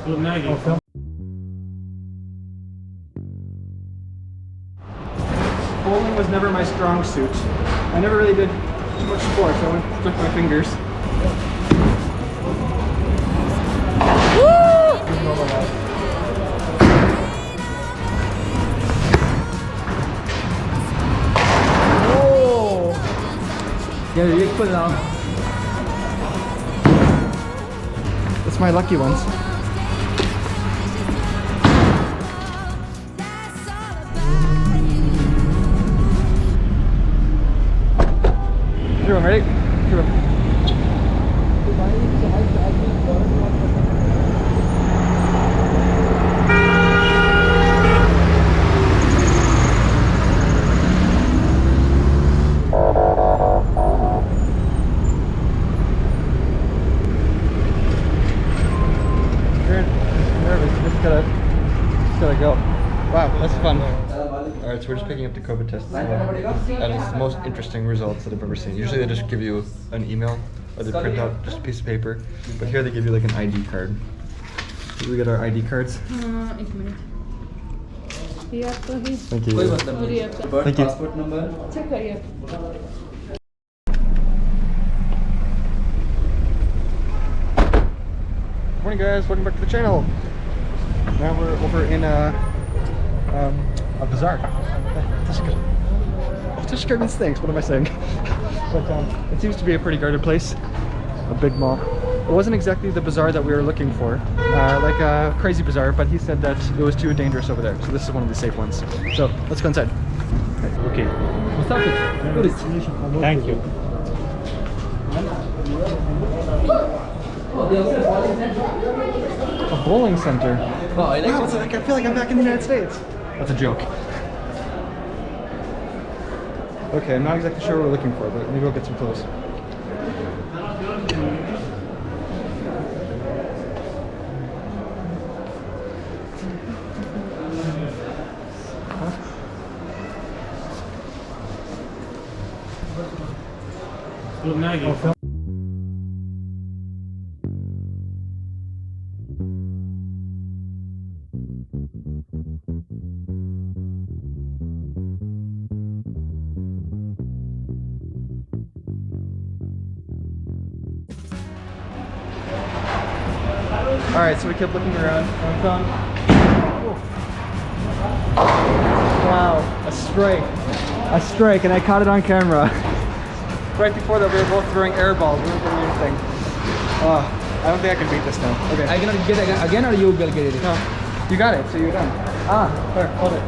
Okay. Bowling was never my strong suit. I never really did too much sports. I went stuck my fingers. Yeah, you're equal now. That's my lucky ones. Everyone ready? Gotta go. Wow, that's fun. Alright, so we're just picking up the COVID test, and it's the most interesting results that I've ever seen. Usually they just give you an email, or they print out just a piece of paper, but here they give you like an ID card. Did we get our ID cards? एक minute ये आपका ही Thank you. और ये आपका Thank you. Passport number. Check करिए Morning guys, welcome back to the channel. Now we're over in a bazaar. Tishka means thanks, what am I saying? But it seems to be a pretty guarded place, a big mall. It wasn't exactly the bazaar that we were looking for, like a crazy bazaar, but he said that it was too dangerous over there, so this is one of the safe ones. So let's go inside. Okay. Thank you. A bowling center? Wow, it's like, I feel like I'm back in the United States. That's a joke. Okay, I'm not exactly sure what we're looking for, but maybe we'll get some clothes. Okay. Alright, so we kept looking around. Wow, a strike. A strike, and I caught it on camera. Right before that, we were both throwing air balls. We weren't getting anything. Oh, I don't think I can beat this now. Okay. I cannot get it again, or you will get it? No, you got it, so you're done. Ah, there, hold it.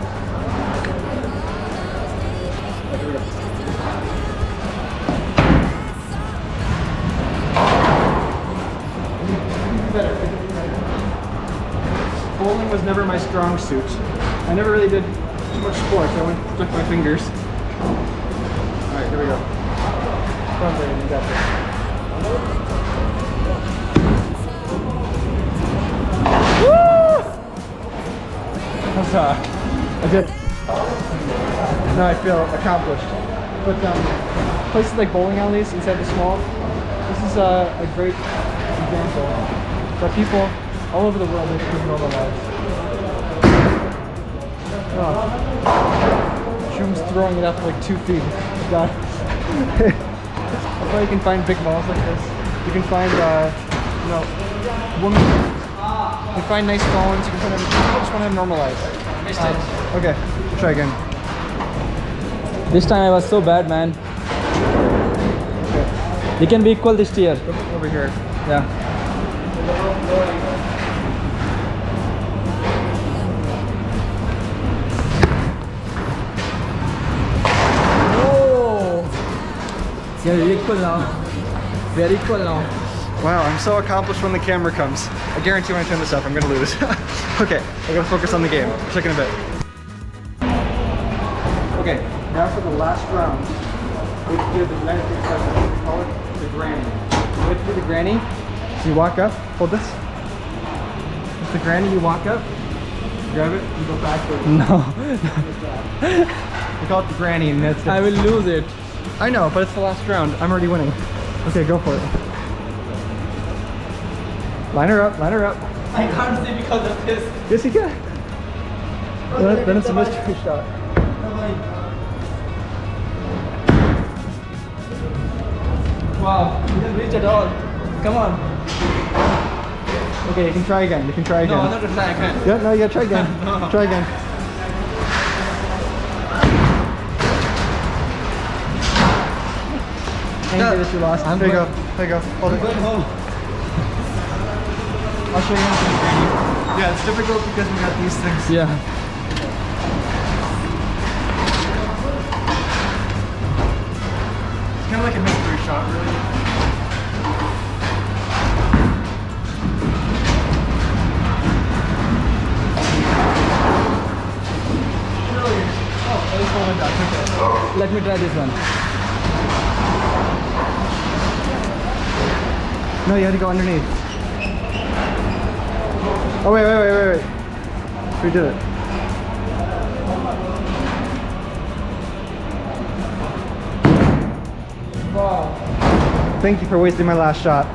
Okay, here we go. Better. Bowling was never my strong suit. I never really did too much sports. I went stuck my fingers. Alright, here we go. Come on, Brandon, you got this. Woo! I did. Now I feel accomplished. But places like bowling alleys inside the small, this is a great example that people all over the world live pretty normal lives. Oh. Shum's throwing it up like 2 feet. God. That's why you can find big malls like this. You can find, you know, women. You can find nice phones. You can find everything. People just want to normalize. Okay, we'll try again. This time I was so bad, man. Okay. We can be equal this year. Over here. Yeah. Yeah, you're equal now. We are equal now. Wow, I'm so accomplished when the camera comes. I guarantee when I turn this up, I'm gonna lose. Okay, I gotta focus on the game. Check in a bit. Okay, now for the last round. We do the United States president. We call it the granny. You have to do the granny. So you walk up, hold this. It's the granny, you walk up, grab it, and go backwards. No. We call it the granny in the United States. I will lose it. I know, but it's the last round. I'm already winning. Okay, go for it. Line her up, line her up. I can't see because of this. Yes, you can. Then it's a mystery shot. Wow, you didn't reach at all. Come on. Okay, you can try again. You can try again. No, I'm not gonna try again. Yeah, no, you gotta try again. No. Try again. Thank you that you lost. There you go. There you go. Hold it. Going home. I'll show you how to do it. Yeah, it's difficult because we got these things. Yeah. It's kind of like a mystery shot, really. Let me try this one. No, you had to go underneath. Oh, wait. We did it. Wow. Thank you for wasting my last shot.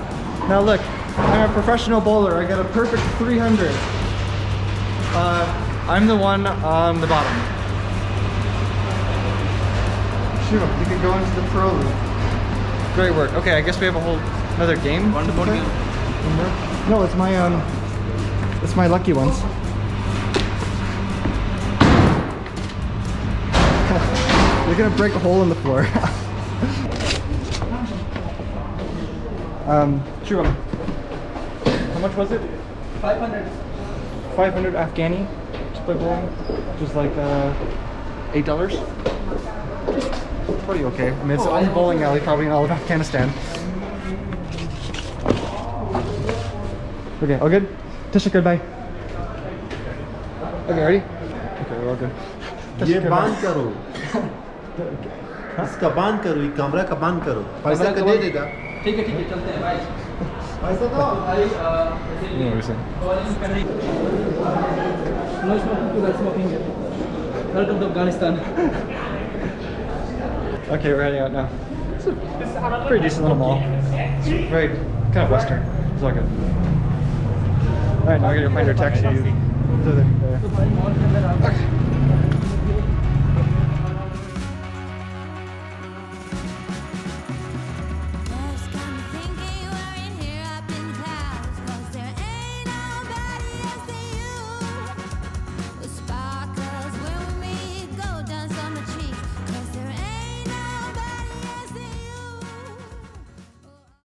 Now look, I'm a professional bowler. I got a perfect 300. I'm the one on the bottom. Shoot, you can go into the pro loop. Great work. Okay, I guess we have a whole another game. One more game. No, it's my lucky ones. You're gonna break a hole in the floor. Shubham, how much was it? 500. 500 Afghani to play bowling, which is like $8. Pretty okay. I mean, it's the only bowling alley probably in all of Afghanistan. Okay, all good? Tisha, goodbye. Okay, ready? Okay, we're all good. ये बंद करो इसका बंद करो ये camera का बंद करो पैसा का दे देगा ठीक है चलते हैं बाय पैसा दो You know what you're saying. No smoking, people are smoking. Welcome to Afghanistan. Okay, we're heading out now. It's a pretty decent little mall. It's very kind of western. It's all good. All right, now we're gonna find our taxi. To the, तो भाई mall के अंदर आप